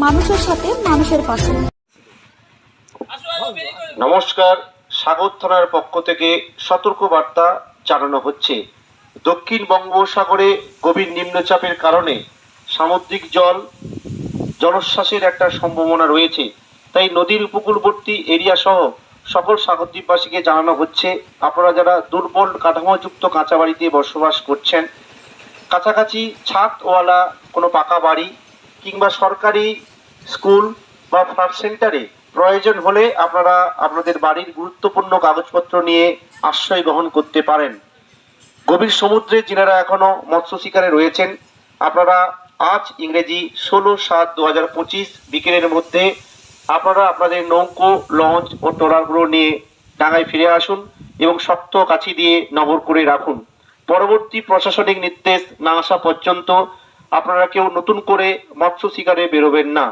মানুষের সাথে মানুষের পাশে। নমস্কার, সাগর থানার পক্ষ থেকে সতর্ক বার্তা জানানো হচ্ছে। দক্ষিণ বঙ্গোপসাগরে গভীর নিম্নচাপের কারণে সামুদ্রিক জলোচ্ছ্বাসের একটা সম্ভাবনা রয়েছে। তাই নদীর উপকূলবর্তী এরিয়া সহ সকল সাগরদ্বীপবাসীকে জানানো হচ্ছে, আপনারা যারা দুর্বল কাঠামোযুক্ত কাঁচা বাড়িতে বসবাস করছেন, কাছাকাছি ছাদওয়ালা কোনো পাকা বাড়ি কিংবা সরকারি স্কুল বা ফ্ল্যাট সেন্টারে প্রয়োজন হলে আপনারা আপনাদের বাড়ির গুরুত্বপূর্ণ কাগজপত্র নিয়ে আশ্রয় গ্রহণ করতে পারেন। গভীর সমুদ্রে যিনারা এখনো মৎস্য শিকারে রয়েছেন, আপনারা আজ ইংরেজি 16/7/2025 বিকেলের মধ্যে আপনারা আপনাদের নৌকো, লঞ্চ ও ট্রলারগুলো নিয়ে ডাঙায় ফিরে আসুন এবং শক্ত কাছি দিয়ে নবর করে রাখুন। পরবর্তী প্রশাসনিক নির্দেশ না আসা পর্যন্ত আপনারা কেউ নতুন করে মৎস্য শিকারে বেরোবেন না।